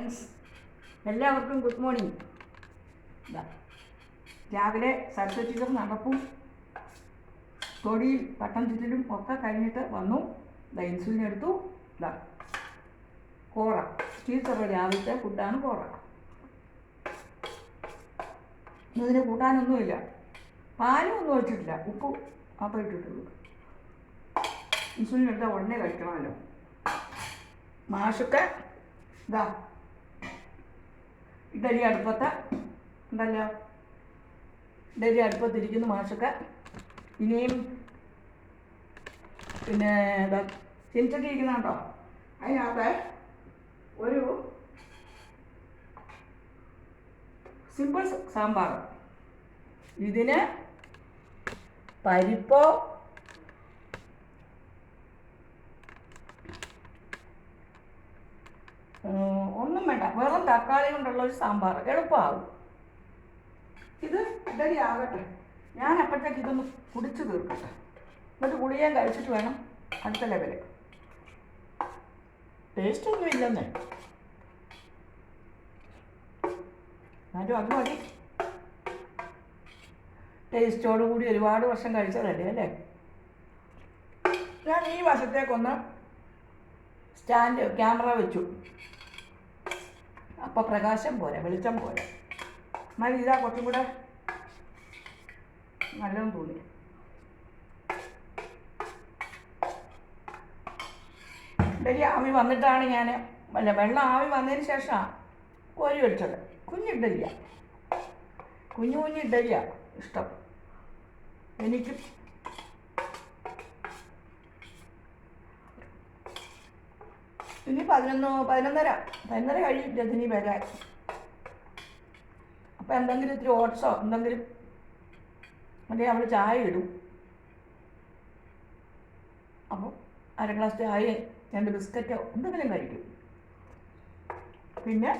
Friends, എല്ലാവർക്കും good morning. രാവിലെ Saraswati teacher നടപ്പും തൊടിയിൽ പട്ടം ചുറ്റലും ഒക്കെ കഴിഞ്ഞിട്ട് വന്നു. ഇൻസുലിൻ എടുത്തു. കോറ, ടീച്ചറുടെ രാവിലത്തെ ഫുഡാണ് കോറ. ഇതിന് കൂട്ടാനൊന്നുമില്ല, പാലും ഒന്നും ഒഴിച്ചിട്ടില്ല, ഉപ്പ് മാത്രമേ ഇട്ടിട്ടുള്ളൂ. ഇൻസുലിൻ എടുത്താൽ ഉടനെ കഴിക്കണമല്ലോ. മാഷൊക്കെ ഇഡലി അടുപ്പത്ത് ഉണ്ടല്ലോ, ഇഡലി അടുപ്പത്തിരിക്കുന്നു മാഷൊക്കെ. ഇനിയും പിന്നെ ചെഞ്ചട്ടി ഇരിക്കുന്നുണ്ടോ, അതിനകത്ത് ഒരു സിമ്പിൾ സാമ്പാർ. ഇതിന് പരിപ്പോ ഒന്നും വേണ്ട, വെറും തക്കാളി കൊണ്ടുള്ള ഒരു സാമ്പാർ, എളുപ്പമാകും. ഇത് ഇഡലി ആകട്ടെ, ഞാൻ അപ്പോഴത്തേക്ക് ഇതൊന്ന് കുടിച്ച് തീർക്കട്ടെ, എന്നിട്ട് ഗുളികയും കഴിച്ചിട്ട് വേണം അടുത്ത ലെവല്. ടേസ്റ്റൊന്നും ഇല്ലെന്നേ, എന്നാലും അത് മതി. ടേസ്റ്റോടുകൂടി ഒരുപാട് വർഷം കഴിച്ചതല്ലേ അല്ലേ. ഞാൻ ഈ വശത്തേക്കൊന്ന് സ്റ്റാൻഡ് ക്യാമറ വെച്ചു, അപ്പോൾ പ്രകാശം പോരാ, വെളിച്ചം പോരാ. എന്നാൽ ഇതാ കുറച്ചും കൂടെ നല്ലതെന്ന് തോന്നി. ഇഡലി ആവി വന്നിട്ടാണ് ഞാൻ വെള്ളം ആവി വന്നതിന് ശേഷമാണ് കോരി വെച്ചത്. കുഞ്ഞിഡലിയാണ്, കുഞ്ഞു ഇഡലിയാണ് ഇഷ്ടം എനിക്ക്. ഇനി 11:30 കഴിയും രജനി വരാൻ. അപ്പം എന്തെങ്കിലും ഇത്തിരി ഓട്സോ എന്തെങ്കിലും, അല്ലെങ്കിൽ അവൾ ചായ ഇടും. അപ്പോൾ 1/2 ഗ്ലാസ് ചായ 2 ബിസ്ക്കറ്റോ എന്തെങ്കിലും കഴിക്കും. പിന്നെ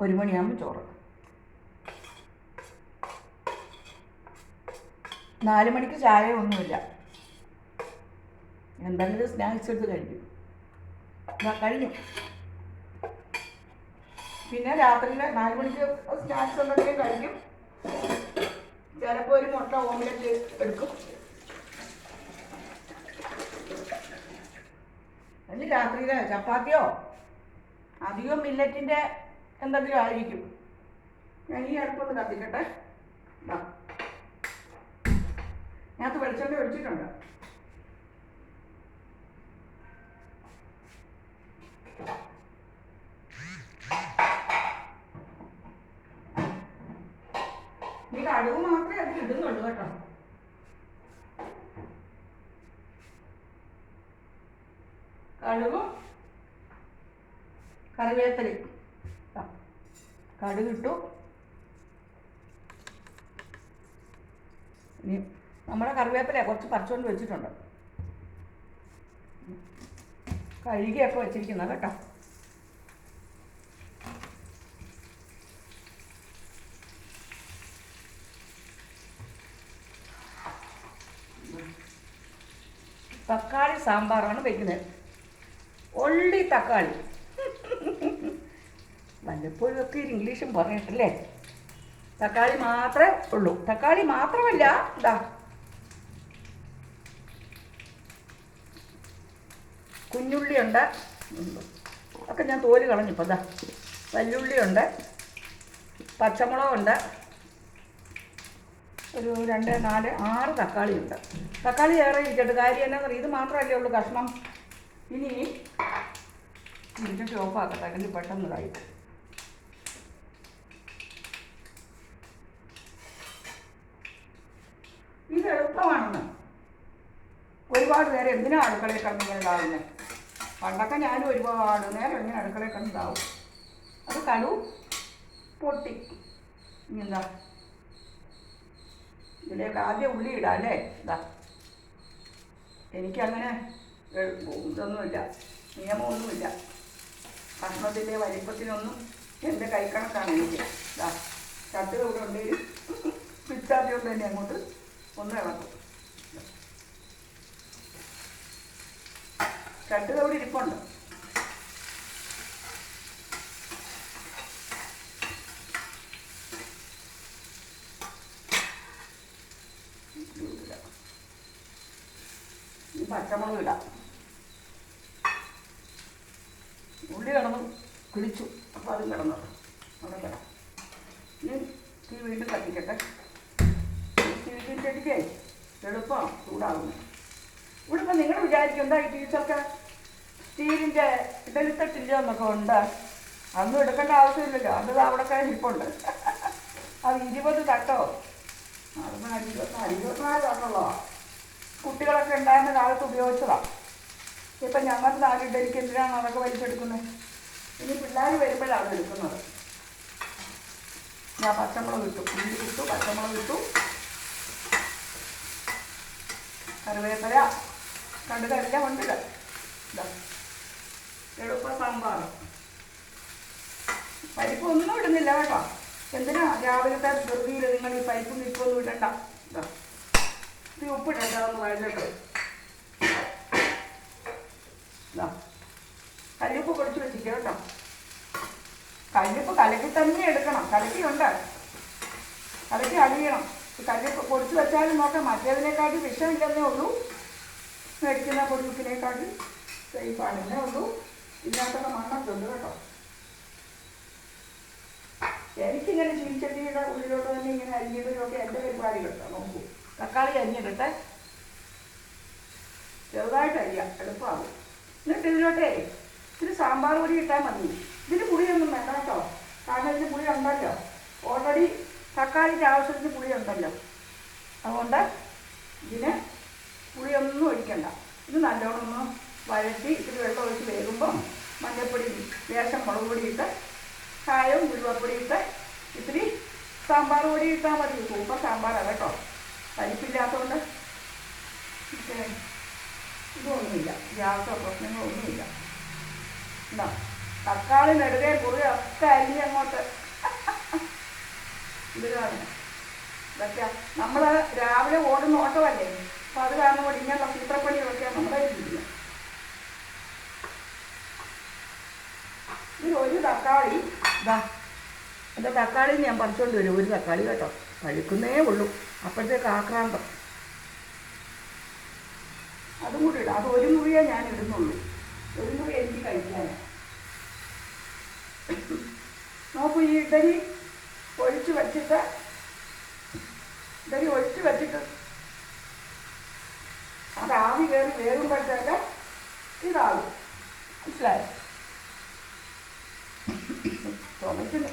1 മണിയാകുമ്പോൾ ചോറ്. 4 മണിക്ക് ചായ ഒന്നുമില്ല, എന്തെങ്കിലും സ്നാക്സ് എടുത്ത് കഴിക്കും. കഴിഞ്ഞു. പിന്നെ രാത്രിയിൽ 4 മണിക്ക് സ്നാക്സ് എന്തെങ്കിലും കഴിക്കും. ചിലപ്പോൾ ഒരു മുട്ട ഓംലെറ്റ് എടുക്കും. അല്ലെങ്കിൽ രാത്രിയിൽ ചപ്പാത്തിയോ അധികം മില്ലറ്റിൻ്റെ എന്തെങ്കിലും ആയിരിക്കും. ഞാൻ ഈ അടുപ്പൊന്ന് കത്തിക്കട്ടെ. ഞാനത് വെളിച്ചെണ്ണ ഒഴിച്ചിട്ടുണ്ട്. ഈ കടുക് മാത്രമേ അതിൽ ഇടുന്നുള്ളൂ കേട്ടോ. കടുകും കറിവേപ്പിലയും. കടുകിട്ടു. ഇനി നമ്മുടെ കറിവേപ്പില കുറച്ച് പറിച്ചുകൊണ്ട് വെച്ചിട്ടുണ്ട്, കഴുകിയൊക്കെ വെച്ചിരിക്കുന്നത് കേട്ടോ. തക്കാളി സാമ്പാറാണ് വയ്ക്കുന്നത്. ഒള്ളി തക്കാളി. വല്ലപ്പോഴും ഒക്കെ ഇംഗ്ലീഷും പറഞ്ഞിട്ടല്ലേ. തക്കാളി മാത്രമേ ഉള്ളൂ. തക്കാളി മാത്രമല്ല, കുഞ്ഞുള്ളിയുണ്ട്, ഒക്കെ ഞാൻ തോല് കളഞ്ഞിപ്പോൾ. വല്യുള്ളിയുണ്ട്, പച്ചമുളകുണ്ട്, ഒരു 2, 4, 6 തക്കാളിയുണ്ട്. തക്കാളി ഏറെ ഇരിക്കട്ടെ, കാര്യം എന്നാന്നറിയാം, ഇത് മാത്രമല്ലേ ഉള്ളൂ കഷ്ണം. ഇനി ഇതിൻ്റെ ഓഫാക്കട്ടെ, അല്ലെങ്കിൽ പെട്ടെന്ന് ഇതായി. ഇത് എളുപ്പമാണെന്ന് ഒരുപാട് നേരം എന്തിനാണ് അടുക്കളയിൽ കിടന്നിങ്ങനെ ഇതാവുന്നത്. പണ്ടൊക്കെ ഞാനും ഒരുപാട് നേരം ഇങ്ങനെ അടുക്കളയിൽ കിടന്നിതാവും. അത് കടു പൊട്ടി. ഇനി എന്താ, ഇതിലേക്ക് ആദ്യം ഉള്ളി ഇടാം അല്ലേ. എനിക്കങ്ങനെ ഇതൊന്നുമില്ല, നിയമമൊന്നുമില്ല. ഭക്ഷണത്തിൻ്റെ വലിപ്പത്തിനൊന്നും എൻ്റെ കൈക്കണക്കാണ് എനിക്ക്. ചട്ടുക ഇവിടെ ഉണ്ടെങ്കിൽ പിച്ചാത്തി കൊണ്ട് തന്നെ അങ്ങോട്ട് ഒന്ന് ഇളക്കും. ചട്ടുക ഇവിടെ ഇരിപ്പുണ്ട്. പച്ചമുളക് ഇടാം. ഉള്ളി കിടന്നു കിളിച്ചു, അപ്പോൾ അതും കിടന്നു അവിടെ കിടാം. ഇനി തീ വീണ്ടും കത്തിക്കട്ടെ. സ്റ്റീലിൻ്റെ എളുപ്പമാണ് ചൂടാകുന്നത്. ഇവിടെ ഇപ്പം നിങ്ങൾ വിചാരിക്കും എന്താ ഈ ടീച്ചർക്ക് സ്റ്റീലിൻ്റെ ഇഡലിത്തട്ടില്ല എന്നൊക്കെ ഉണ്ട്. അതൊന്നും എടുക്കേണ്ട ആവശ്യമില്ലല്ലോ, അത് അവിടെ ഇരിപ്പുണ്ട്. അത് 20 തട്ടോ, അത് 24 തന്നുള്ളതാണ്. കുട്ടികളൊക്കെ ഉണ്ടായിരുന്ന കാലത്ത് ഉപയോഗിച്ചതാണ്. ഇപ്പം ഞങ്ങൾക്ക് 4 ഇഡലിക്ക് എന്തിനാണ് അതൊക്കെ വലിച്ചെടുക്കുന്നത്? ഇനി പിള്ളേർ വരുമ്പോഴാണ് എടുക്കുന്നത്. ഞാൻ പച്ചമുളക് ഇട്ടു, ഉള്ളി ഇട്ടു, പച്ചമുളക് ഇട്ടു, കറിവേപ്പില, കടുകെല്ലാം ഉണ്ട്. എളുപ്പ സാമ്പാർ. പരിപ്പൊന്നും ഇടുന്നില്ല കേട്ടോ. എന്തിനാ രാവിലത്തെ ധൃതിയിൽ നിങ്ങൾ ഈ പരിപ്പും നിൽപ്പൊന്നും ഇടണ്ട. ഈ ഉപ്പിടണ്ട, ഒന്ന് വഴഞ്ഞിട്ട് കല്ലുപ്പ് പൊടിച്ച് വെച്ചിരിക്കുക കേട്ടോ. കല്ലുപ്പ് കലക്കി തന്നെ എടുക്കണം. കലക്കിയുണ്ട്, കലക്കി അടിയണം. കല്ലുപ്പ് പൊടിച്ച് വെച്ചാലും നോക്കാം, മറ്റേതിനെക്കാട്ടി വിഷമില്ലെന്നേ ഉള്ളൂ. മേടിക്കുന്ന പൊടിപ്പിനേക്കാട്ടി സേഫാണെന്നേ ഉള്ളൂ. ഇതിനകത്തൊക്കെ മണ്ണൊക്കെ ഉണ്ട് കേട്ടോ. എനിക്കിങ്ങനെ ചീനിച്ചട്ടിയുടെ ഉള്ളിലോട്ട് തന്നെ ഇങ്ങനെ അരിഞ്ഞതിലൊക്കെ എൻ്റെ പരിപാടി കേട്ടോ. നോക്കൂ, തക്കാളി അരിഞ്ഞിട്ടെ ചെറുതായിട്ട് അരിയാം, എളുപ്പമാകും. എന്നിട്ട് ഇതിലോട്ടേ ഇത്തിരി സാമ്പാർ പൊടി ഇട്ടാൽ മതി. ഇതിന് പുളിയൊന്നും വേണ്ട കേട്ടോ, കാരണം ഇതിന് പുളി ഉണ്ടല്ലോ. ഓൾറെഡി തക്കാളിക്ക് ആവശ്യത്തിന് പുളി ഉണ്ടല്ലോ. അതുകൊണ്ട് ഇതിന് പുളിയൊന്നും ഒഴിക്കണ്ട. ഇത് നല്ലോണം ഒന്ന് വഴറ്റി ഇത്തിരി വെള്ളം ഒഴിച്ച് വേകുമ്പോൾ മഞ്ഞൾപ്പൊടി, ലേശം മുളക് പൊടി ഇട്ട്, കായവും ഉലുവപ്പൊടി ഇട്ട്, ഇത്തിരി സാമ്പാർ പൊടി ഇട്ടാൽ മതി. സൂപ്പർ സാമ്പാറാണ് കേട്ടോ. പരിപ്പില്ലാത്തതുകൊണ്ട് ഇതൊന്നുമില്ല, ഗ്യാസോ പ്രശ്നങ്ങളോ ഒന്നുമില്ല. എന്താ തക്കാളി നെടുകെ കുറിയൊക്കെ അരിഞ്ഞ് അങ്ങോട്ട് ഇതിലാണ്. ഇതൊക്കെ നമ്മൾ രാവിലെ ഓടുന്ന ഓട്ടമല്ലേ, അപ്പോൾ അത് കാരണം കൂടി ഇങ്ങനെയുള്ള സൂത്രപ്പണികളൊക്കെയാണ് നമ്മുടെ ഇരിക്കുന്നത്. ഇതിൽ ഒരു തക്കാളി, ഇതാ എൻ്റെ തക്കാളി ഞാൻ പറിച്ചുകൊണ്ട് വരും. ഒരു തക്കാളി കേട്ടോ, പഴുക്കുന്നേ ഉള്ളൂ. അപ്പോഴത്തേക്ക് ആക്രാന്തം. അതും കൂടി ഇടാം. അത് ഒരു മുറിയേ ഞാൻ ഇടുന്നുള്ളൂ. ഒരു മുറി എനിക്ക് കഴിക്കാൻ. നോക്കൂ, ഈ ഇഡലി ഒഴിച്ച് വെച്ചിട്ട് അത് ആവി കയറി വേകുമ്പോഴത്തേക്ക് ഇതാകും. മനസ്സിലായോ? ചുമയ്ക്കുന്നു.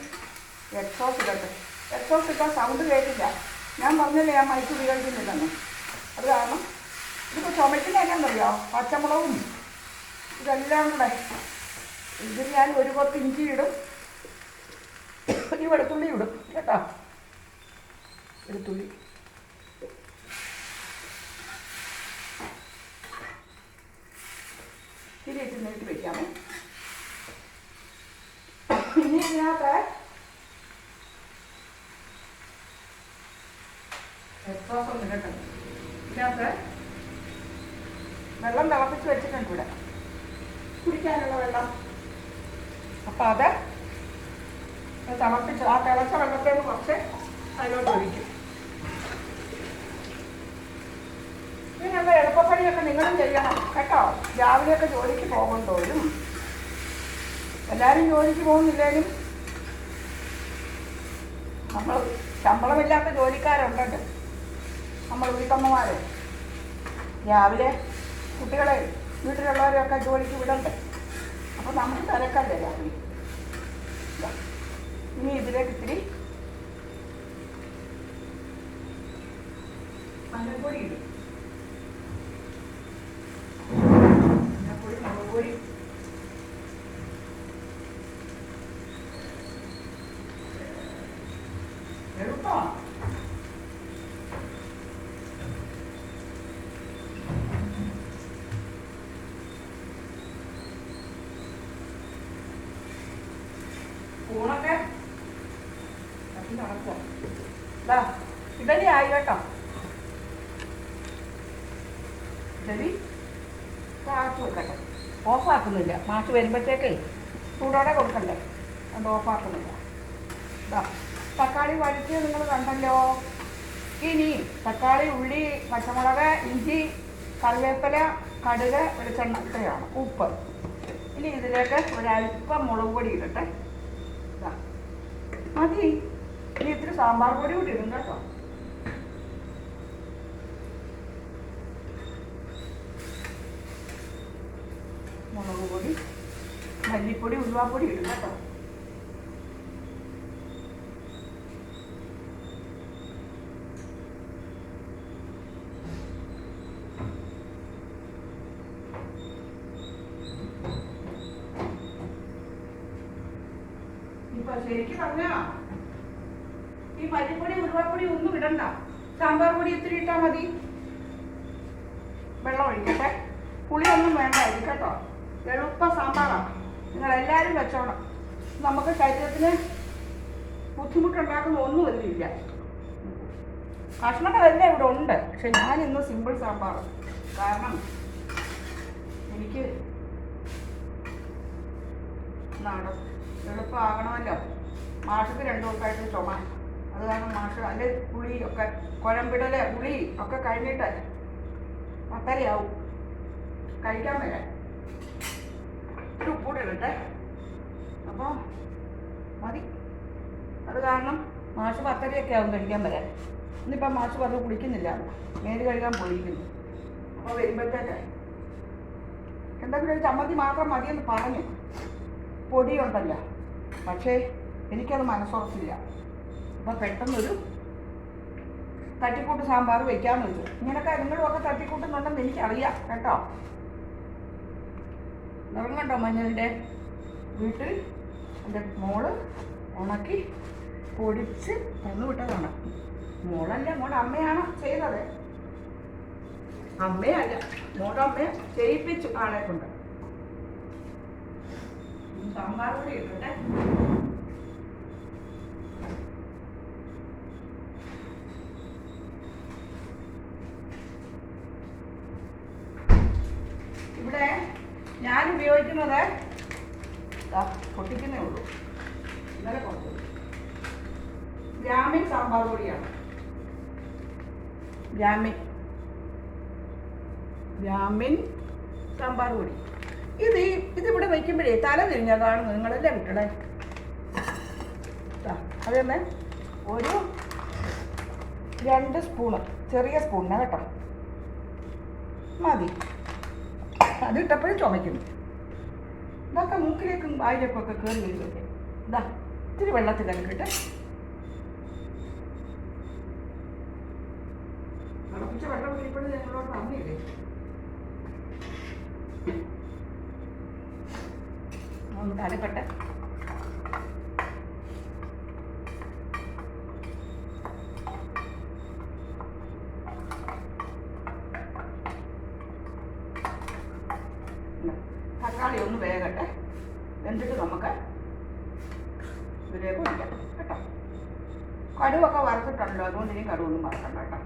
എക്സോസ് ഇടട്ടെ. എക്സോസ് ഇട്ടാൽ സൗണ്ട് കേട്ടില്ല. ഞാൻ പറഞ്ഞില്ലേ ഞാൻ മൈക്ക് ഉപയോഗിക്കുന്നില്ലെന്ന്. അത് കാരണം ഇതിപ്പോൾ ചുമയ്ക്കുന്നതെന്നറിയോ, പച്ചമുളകും ഇതെല്ലാം കൂടെ. ഇതിൽ ഞാൻ ഒരു കൊത്ത് ഇഞ്ചി ഇടും, ഈ വെളുത്തുള്ളി ഇടും കേട്ടോ. വെളുത്തുള്ളി തിരിയിട്ട് നീട്ടി വയ്ക്കാമേ. ഇനി ഇതിനകത്ത് എക്സോസ് ഇടട്ടെ. ഇതിനകത്ത് വെള്ളം തിളപ്പിച്ച് വെച്ചിട്ടുണ്ട് ഇവിടെ, കുടിക്കാനുള്ള വെള്ളം. അപ്പം അത് തിളപ്പിച്ച് ആ തിളച്ച വെള്ളത്തേക്ക് കുറച്ച് അതിലോട്ട് ഒഴിക്കും. ഇതിനുള്ള എളുപ്പപ്പണിയൊക്കെ നിങ്ങളും ചെയ്യണം കേട്ടോ. രാവിലെയൊക്കെ ജോലിക്ക് പോകുമ്പോഴും, എല്ലാവരും ജോലിക്ക് പോകുന്നില്ലേലും നമ്മൾ ശമ്പളമില്ലാത്ത ജോലിക്കാരുണ്ടല്ലോ, നമ്മൾ വീട്ടമ്മമാർ. രാവിലെ കുട്ടികളെ വീട്ടിലുള്ളവരെയൊക്കെ ജോലിക്ക് വിടണ്ടേ. അപ്പോൾ നമുക്ക് തിരക്കല്ലേ രാവിലെ. ഇനി ഇതിലേക്ക് ഇത്തിരി മഞ്ഞൾപ്പൊടി ഇടും. മഞ്ഞൾപ്പൊടി, മുളക് പൊടി, എളുപ്പമാണ്. ൂണൊക്കെ കത്തി നടക്കുക. ഇതാ ഇഡലി ആയി കേട്ടോ. ഇഡലി ആക്കി വെക്കട്ടെ. ഓഫാക്കുന്നില്ല, മാഷ് വരുമ്പോഴത്തേക്കേ ചൂടോടെ കൊടുക്കണ്ടേ, അതുകൊണ്ട് ഓഫാക്കുന്നില്ല. ഇതാ തക്കാളി വഴിച്ച് നിങ്ങൾ കണ്ടല്ലോ. ഇനി തക്കാളി, ഉള്ളി, പച്ചമുളക്, ഇഞ്ചി, കറിവേപ്പില, കടുക്, വെളിച്ചെണ്ണ ഇത്രയാണ്. ഉപ്പ്. ഇനി ഇതിലേക്ക് ഒരല്പം മുളക് പൊടി ഇടട്ടെ. മതി. ഇനി ഇത്തിരി സാമ്പാർ പൊടി കൂടി ഇടും കേട്ടോ. മുളക് പൊടി, മല്ലിപ്പൊടി, ഉലുവാപ്പൊടി ഇടും കേട്ടോ. ശരിക്കും പറഞ്ഞാ ഈ മല്ലിപ്പൊടി, ഉരുവാപ്പൊടി ഒന്നും ഇടണ്ട. സാമ്പാർ പൊടി ഇത്തിരി ഇട്ടാൽ മതി. വെള്ളം ഒഴിക്കട്ടെ. പുളിയൊന്നും വേണ്ട ഇത് കേട്ടോ. എളുപ്പ സാമ്പാറാണ്. നിങ്ങളെല്ലാവരും വെച്ചോണം. നമുക്ക് ശരീരത്തിന് ബുദ്ധിമുട്ടുണ്ടാക്കുന്ന ഒന്നും ഇതിലില്ല. കഷ്ണങ്ങളെല്ലാം ഇവിടെ ഉണ്ട്. പക്ഷെ ഞാനിന്ന് സിമ്പിൾ സാമ്പാർ. കാരണം എനിക്ക് എളുപ്പമാകണമല്ലോ. മാഷക്ക് 2 ദിവസമായിട്ട് ചുമ. അത് കാരണം മാഷ് അതിൻ്റെ പുളിയൊക്കെ കുഴമ്പിടല് പുളി ഒക്കെ കഴിഞ്ഞിട്ട് 10:30 കഴിക്കാൻ വരാൻ. ഒരു ഉപ്പൂടെ ഇടട്ടെ. അപ്പോൾ മതി. അത് കാരണം മാഷ് 10:30 ആവും കഴിക്കാൻ വരാൻ. ഇന്നിപ്പം മാഷ് പറഞ്ഞ് കുളിക്കുന്നില്ല, മേല് കഴുകാൻ പോയിരിക്കുന്നു. അപ്പോൾ വരുമ്പോഴത്തേക്ക് എന്തെങ്കിലും ഒരു ചമ്മന്തി മാത്രം മതിയെന്ന് പറഞ്ഞു. പൊടിയുണ്ടല്ലോ, പക്ഷേ എനിക്കത് മനസ്സുറച്ചില്ല. അപ്പോൾ പെട്ടെന്നൊരു തട്ടിക്കൂട്ട് സാമ്പാർ വയ്ക്കാമെന്ന് വെച്ചു. ഇങ്ങനെയൊക്കെ നിങ്ങളുമൊക്കെ തട്ടിക്കൂട്ടുന്നുണ്ടെന്ന് എനിക്കറിയാം കേട്ടോ. നിറം കണ്ടോ മഞ്ഞളിൻ്റെ? വീട്ടിൽ എൻ്റെ മോള് ഉണക്കി പൊടിച്ച് തന്നുവിട്ടതാണ്. മോളല്ല, മോളുടെ അമ്മയാണ് ചെയ്തത്. അമ്മയല്ല, മോളുടെ അമ്മയെ ചെയ്യിപ്പിച്ചു ആളെ കൊണ്ട്. സാമ്പാർ കൂടി ഇട്ടട്ടെ. ഇവിടെ ഞാൻ ഉപയോഗിക്കുന്നത് പൊട്ടിക്കുന്നേ ഉള്ളൂ. ഇന്നലെ കുറച്ച് ഗ്രാമീൺ സാമ്പാർ പൊടിയാണ്. ഗ്രാമീൺ സാമ്പാർ പൊടി. ഇതിവിടെ വയ്ക്കുമ്പോഴേ തല തിരിഞ്ഞാൽ കാണുന്നു. നിങ്ങളല്ലേ വിട്ടടേ. അത് തന്നെ ഒരു 2 സ്പൂണ്, ചെറിയ സ്പൂണിന് കേട്ടോ, മതി. അതിട്ടപ്പോഴും ചുമയ്ക്കുന്നു. ഇതൊക്കെ മൂക്കിലേക്കും വായിലേക്കും ഒക്കെ കയറി വരുമൊക്കെ. ഇതാ ഇത്തിരി വെള്ളത്തിൽ കലക്കിട്ട് തിളപ്പിച്ച വെള്ളം കുടിക്കുമ്പോഴും ഞങ്ങളോട് നന്ദിയില്ലേ. തലപ്പെട്ടെ തക്കാളി ഒന്ന് വേകട്ടെ. എന്നിട്ട് നമുക്ക് ഇതിലേക്ക് ഒഴിക്കാം കേട്ടോ. കടുവൊക്കെ വറുത്തിട്ടുണ്ടല്ലോ, അതുകൊണ്ട് ഇനി കടുവൊന്നും വറക്കണ്ട കേട്ടോ.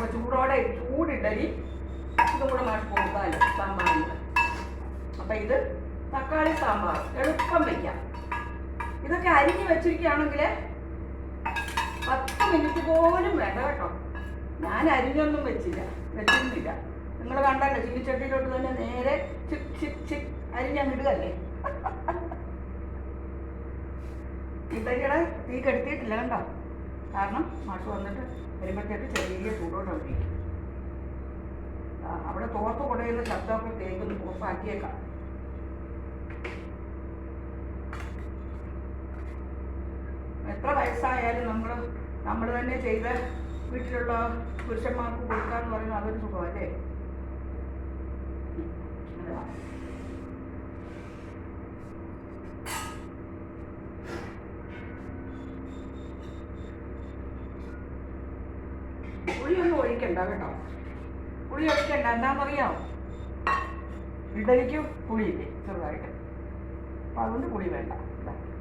അപ്പോൾ ചൂടിഡലി ഇതും കൂടെ മാറ്റി കൊടുക്കാമല്ലോ സാമ്പാറിന്. അപ്പം ഇത് തക്കാളി സാമ്പാർ എളുപ്പം വയ്ക്കാം. ഇതൊക്കെ അരിഞ്ഞ് വെച്ചിരിക്കുകയാണെങ്കിൽ 10 മിനിറ്റ് പോലും വേണ്ട കേട്ടോ. ഞാൻ അരിഞ്ഞൊന്നും വെച്ചിരുന്നില്ല. നിങ്ങൾ കണ്ടല്ലോ, ചീനിച്ചട്ടിയിലോട്ട് തന്നെ നേരെ ചിക്ക് അരിഞ്ഞങ്ങിടുകയല്ലേ. ഇതൊക്കെ തീ കെടുത്തിയിട്ടില്ല കണ്ടോ. കാരണം മാഷ് വന്നിട്ട് വരുമ്പോഴത്തേക്ക് ചെറിയ ചൂടോടെ ഒഴിക്കും. അവിടെ തോർത്ത് കൊടയുന്ന ശബ്ദമൊക്കെ കേൾക്കുന്നു. ഓഫാക്കിയേക്കാം. എത്ര വയസ്സായാലും നമ്മൾ തന്നെ ചെയ്ത് വീട്ടിലുള്ള പുരുഷന്മാർക്ക് കൊടുക്കാന്ന് പറയുന്നത് അതൊരു സുഖമല്ലേ. പുളിയൊന്നും ഒഴിക്കണ്ട കേട്ടോ. പുളി ഒഴിക്കണ്ട. എന്താണെന്നറിയാമോ, ഇഡലിക്ക് പുളിയില്ലേ ചെറുതായിട്ട്. അപ്പം അതുകൊണ്ട് പുളി വേണ്ട.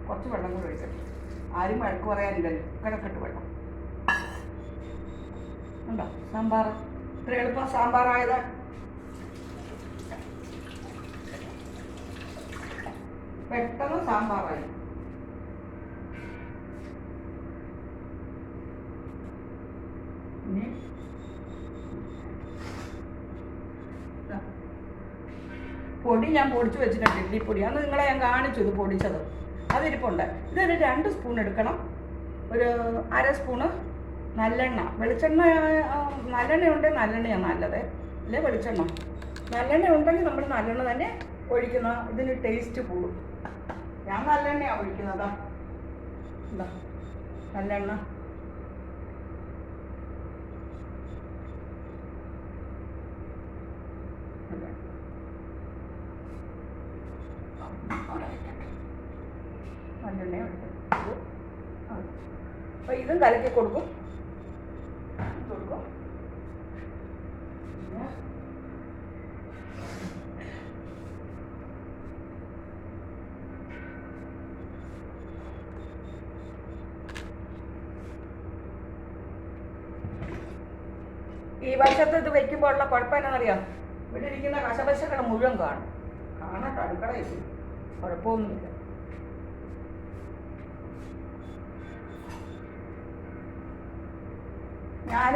കുറച്ച് വെള്ളം കൂടി ഒഴിക്കട്ടെ. ആരും വഴക്ക് പറയാനില്ലല്ലോ. കിടക്കട്ട് വെള്ളം ഉണ്ടോ? സാമ്പാർ ഇത്ര എളുപ്പം സാമ്പാറായത്. പെട്ടെന്ന് സാമ്പാറായി. ഇനി പൊടി ഞാൻ പൊടിച്ച് വെച്ചിട്ടുണ്ട്. ഇഡ്ഡലിപ്പൊടി അന്ന് നിങ്ങളെ ഞാൻ കാണിച്ചു ഇത് പൊടിച്ചത്, അതിരിപ്പുണ്ട്. ഇതൊരു 2 സ്പൂൺ എടുക്കണം. ഒരു 1/2 സ്പൂണ് നല്ലെണ്ണ. വെളിച്ചെണ്ണ നല്ലെണ്ണ ഉണ്ടെങ്കിൽ നല്ലെണ്ണയാണ് നല്ലത്, അല്ലേ വെളിച്ചെണ്ണ. നല്ലെണ്ണ ഉണ്ടെങ്കിൽ നമ്മൾ നല്ലെണ്ണ തന്നെ ഒഴിക്കുന്ന ഇതിന് ടേസ്റ്റ് കൂടും. ഞാൻ നല്ലെണ്ണയാണ് ഒഴിക്കുന്നതാ. എന്താ നല്ലെണ്ണ നല്ലെണ്ണ ഒഴിക്കും. അപ്പോൾ ഇതും കലക്കി കൊടുക്കും. ഈ വശത്ത് ഇത് വെക്കുമ്പോൾ ഉള്ള കുഴപ്പം എന്നാണെന്നറിയാം, ഇവിടെ ഇരിക്കുന്ന കശപശകൾ മുഴുവൻ കാണട്ടെ. അടുക്കളയിൽ കുഴപ്പമൊന്നുമില്ല. ഞാൻ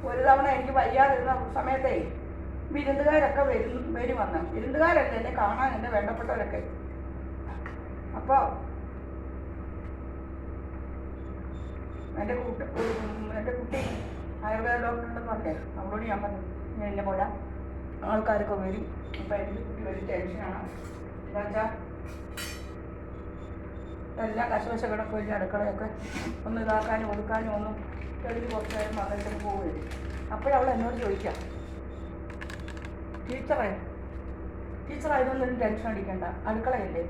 ഒരു തവണ എനിക്ക് വയ്യാതിരുന്ന സമയത്തേ വിരുന്നുകാരൊക്കെ വരും വന്ന്. വിരുന്നുകാരല്ല, എന്നെ കാണാൻ എൻ്റെ വേണ്ടപ്പെട്ടവരൊക്കെ. അപ്പോൾ എൻ്റെ കുട്ടി ആയുർവേദ ഡോക്ടറുണ്ടെന്ന് പറഞ്ഞേ, അവളോട് ഞാൻ പറഞ്ഞു ഞാൻ എന്നെ പോലെ ആൾക്കാരൊക്കെ വരും. അപ്പം എനിക്ക് കുട്ടി ഒരു ടെൻഷനാണ്. എന്താ വെച്ചാൽ എല്ലാ കശവശകളൊക്കെ വലിയ അടുക്കളയൊക്കെ ഒന്ന് ഇതാക്കാനും ഒതുക്കാനും ഒന്നും കഴിഞ്ഞ് കുറച്ച് നേരം വന്നിട്ട് പോവുകയും. അപ്പോഴവൾ എന്നോട് ചോദിക്കാം, ടീച്ചർ ഇതൊന്നും ടെൻഷൻ അടിക്കണ്ട, അടുക്കളയല്ലേ,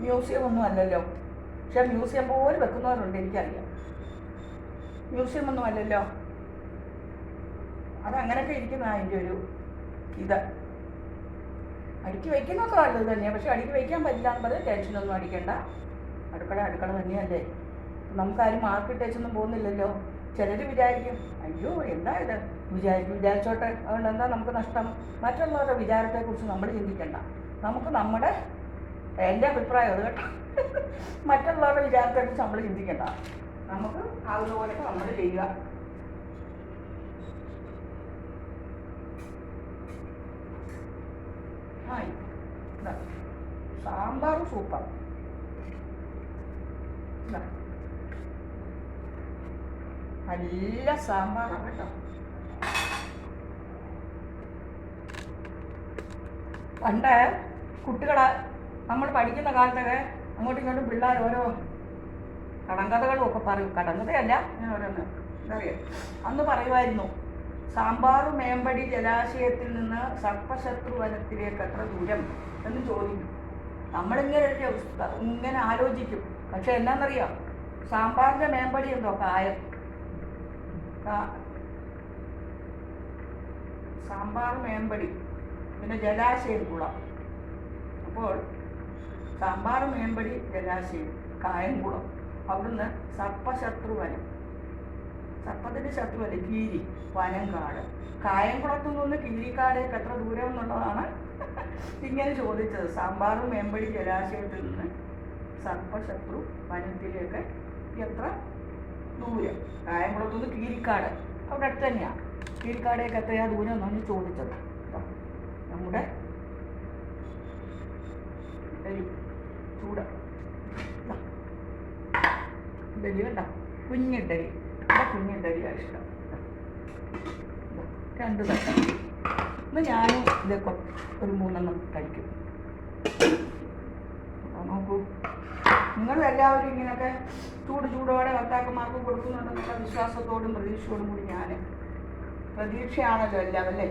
മ്യൂസിയം ഒന്നും അല്ലല്ലോ. പക്ഷെ മ്യൂസിയം പോലും വെക്കുന്നവരുണ്ട്, എനിക്കറിയാം. മ്യൂസിയം ഒന്നും അല്ലല്ലോ, അതങ്ങനെയൊക്കെ ഇരിക്കുന്ന അതിൻ്റെ ഒരു ഇത്. അടുക്കി വയ്ക്കുന്നൊക്കെ നല്ലത് തന്നെയാണ്, പക്ഷെ അടുക്കി വയ്ക്കാൻ പറ്റില്ല എന്ന് പറഞ്ഞാൽ ടെൻഷനൊന്നും അടിക്കണ്ട. അടുക്കള തന്നെയല്ലേ, നമുക്കാരും മാർക്കിട്ടേച്ചൊന്നും പോകുന്നില്ലല്ലോ. ചിലർ വിചാരിക്കും അയ്യോ എന്താ ഇത് വിചാരിച്ചോട്ടെ, അതുകൊണ്ട് എന്താ നമുക്ക് നഷ്ടം. മറ്റുള്ളവരുടെ വിചാരത്തെക്കുറിച്ച് നമ്മൾ ചിന്തിക്കണ്ട. നമുക്ക് എൻ്റെ അഭിപ്രായം അത് കേട്ടോ, മറ്റുള്ളവരുടെ വിചാരത്തെക്കുറിച്ച് നമ്മൾ ചിന്തിക്കണ്ട. നമുക്ക് ആവുന്ന പോലെയൊക്കെ നമ്മൾ ചെയ്യുക. സാമ്പാർ സൂപ്പർ. നല്ല സാമ്പാറാണ് കേട്ടോ. പണ്ട് കുട്ടികളെ നമ്മൾ പഠിക്കുന്ന കാലത്തൊക്കെ അങ്ങോട്ടും ഇങ്ങോട്ടും പിള്ളേർ ഓരോ കടങ്കഥകളും ഒക്കെ പറയും. കടങ്കഥയല്ല, അങ്ങനെ ഓരോന്ന് എന്താ പറയുക, അന്ന് പറയുമായിരുന്നു സാമ്പാർ മേമ്പടി ജലാശയത്തിൽ നിന്ന് സർപ്പശത്രു വനത്തിലേക്ക് എത്ര ദൂരം എന്ന് ചോദിക്കും. ഇങ്ങനെ ആലോചിക്കും. പക്ഷെ എന്നാന്നറിയാം, സാമ്പാറിൻ്റെ മേമ്പടി എന്തോ കായം, സാമ്പാർ മേമ്പടി, പിന്നെ ജലാശയം കുളം. അപ്പോൾ സാമ്പാർ മേമ്പടി ജലാശയം കായംകുളം, അവിടുന്ന് സർപ്പശത്രു വനം, സർപ്പത്തിൻ്റെ ശത്രുവല്ല കീരി, വനംകാട്. കായംകുളത്തു നിന്ന് കീരിക്കാടേക്ക് എത്ര ദൂരം എന്നുള്ളതാണ് ഇങ്ങനെ ചോദിച്ചത്. സാമ്പാറും മേമ്പടി ജലാശയത്തിൽ നിന്ന് സർപ്പശത്രു വനത്തിലേക്ക് എത്ര ദൂരം. കായംകുളത്തു നിന്ന് കീരിക്കാട് അവിടെ അടുത്ത് തന്നെയാണ്. കീരിക്കാടേക്ക് എത്രയാ ദൂരം എന്നാണ് ചോദിച്ചത്. നമ്മുടെ ഇഡലി ചൂട് ഇഡലി വേണ്ട, കുഞ്ഞിഡലി. ഇവിടെ കുഞ്ഞിഡലിയാണ് ഇഷ്ടം. 2 തട്ടം. ഇന്ന് ഞാനും ഇതൊക്കെ ഒരു 3 കഴിക്കും. നോക്കൂ, നിങ്ങളും എല്ലാവരും ഇങ്ങനെയൊക്കെ ചൂടോടെ ഭർത്താക്കന്മാർക്ക് കൊടുക്കുന്നുണ്ടെന്നുള്ള വിശ്വാസത്തോടും പ്രതീക്ഷയോടും കൂടി ഞാൻ, പ്രതീക്ഷയാണല്ലോ എല്ലാം അല്ലേ.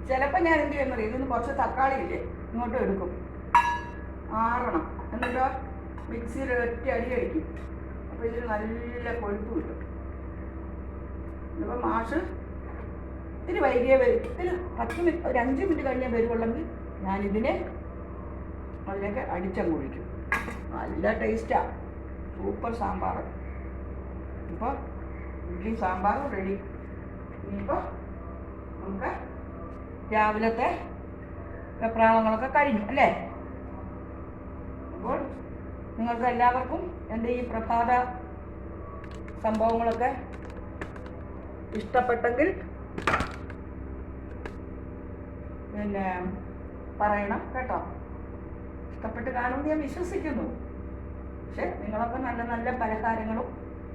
ചിലപ്പോൾ ഞാൻ എന്ത് ചെയ്യുന്നത്, ഇതിന് കുറച്ച് തക്കാളി ഇല്ലേ ഇങ്ങോട്ടും എടുക്കും, ആറണം, എന്നിട്ടോ മിക്സിയിൽ ഒറ്റ അടി അടിക്കും. അപ്പോൾ ഇതിന് നല്ല കൊഴുപ്പ് കിട്ടും. ഇതിപ്പോൾ മാഷ് ഇത്തിരി വൈകിയേ വരും, ഇത്തിരി 10 മിനിറ്റ്, ഒരു 5 മിനിറ്റ് കഴിഞ്ഞേ വരുവുള്ളെങ്കിൽ ഞാനിതിന് അതിലേക്ക് അടിച്ചങ്ങ് ഒഴിക്കും. നല്ല ടേസ്റ്റാണ്, സൂപ്പർ സാമ്പാർ. ഇപ്പോൾ ഇഡ്ഡലി സാമ്പാറും റെഡി. ഇനിയിപ്പോൾ നമുക്ക് രാവിലത്തെ വെപ്രാളങ്ങളൊക്കെ കഴിഞ്ഞു അല്ലേ? അപ്പോൾ നിങ്ങൾക്ക് എല്ലാവർക്കും എൻ്റെ ഈ പ്രഭാത സംഭവങ്ങളൊക്കെ ഇഷ്ടപ്പെട്ടെങ്കിൽ പിന്നെ പറയണം കേട്ടോ. ഇഷ്ടപ്പെട്ട് കാണുമെന്ന് ഞാൻ വിശ്വസിക്കുന്നു. പക്ഷെ നിങ്ങളൊക്കെ നല്ല നല്ല പലഹാരങ്ങളും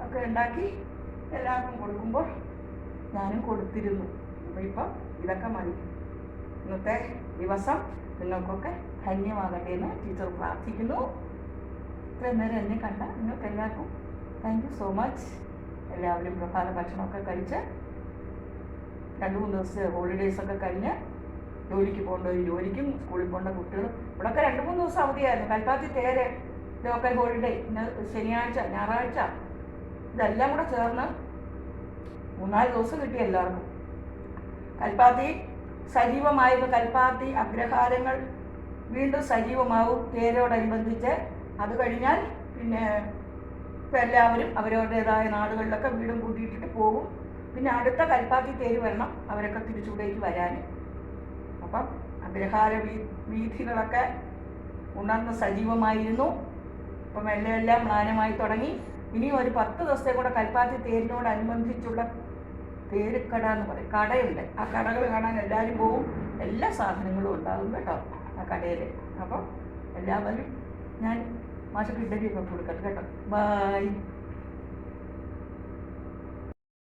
ഒക്കെ ഉണ്ടാക്കി എല്ലാവർക്കും കൊടുക്കുമ്പോൾ ഞാനും കൊടുത്തിരുന്നു. അപ്പോൾ ഇപ്പം ഇതൊക്കെ മതി. ഇന്നത്തെ ദിവസം നിങ്ങൾക്കൊക്കെ ധന്യമാകട്ടെ എന്ന് ടീച്ചർ പ്രാർത്ഥിക്കുന്നു. ഇത്രയും നേരം എന്നെ കണ്ട നിങ്ങൾക്ക് എല്ലാവർക്കും താങ്ക് യു സോ മച്ച്. എല്ലാവരും പ്രഭാത ഭക്ഷണമൊക്കെ കഴിച്ച് 2-3 ദിവസത്തെ ഹോളിഡേയ്സൊക്കെ കഴിഞ്ഞ് ജോലിക്ക് പോകേണ്ടവരും ജോലിക്കും, സ്കൂളിൽ പോകേണ്ട കുട്ടികളും ഇവിടെയൊക്കെ 2-3 ദിവസം അവധിയായിരുന്നു. കൽപ്പാത്തി തേര് ലോക്കൽ ഹോളിഡേ, ഇന്ന് ശനിയാഴ്ച, ഞായറാഴ്ച, ഇതെല്ലാം കൂടെ ചേർന്ന് 3-4 ദിവസം കിട്ടി എല്ലാവർക്കും. കൽപ്പാത്തി സജീവമായത്, കൽപ്പാത്തി അഗ്രഹാരങ്ങൾ വീണ്ടും സജീവമാവും തേരോടനുബന്ധിച്ച്. അത് കഴിഞ്ഞാൽ പിന്നെ ഇപ്പം എല്ലാവരും അവരവരുടേതായ നാടുകളിലൊക്കെ വീടും കൂട്ടിയിട്ടിട്ട് പോകും. പിന്നെ അടുത്ത കൽപ്പാത്തി തേര് വരണം അവരൊക്കെ തിരിച്ചുവിടേക്ക് വരാൻ. അപ്പം അഗ്രഹാര വീഥികളൊക്കെ ഉണർന്ന് സജീവമായിരുന്നു. അപ്പം എല്ലാം മ്ലാനമായി തുടങ്ങി. ഇനി ഒരു 10 ദിവസത്തെ കൂടെ കൽപ്പാത്തി തേരിനോടനുബന്ധിച്ചുള്ള തേരുക്കട എന്ന് പറയും, കടയുണ്ട്. ആ കടകൾ കാണാൻ എല്ലാവരും പോകും. എല്ലാ സാധനങ്ങളും ഉണ്ടാകും കേട്ടോ ആ കടയിൽ. അപ്പം എല്ലാവരും ഞാൻ മാഷക്ക് ഇഡ്ഡലിയൊക്കെ കൊടുക്കട്ടെ കേട്ടോ. ബൈ.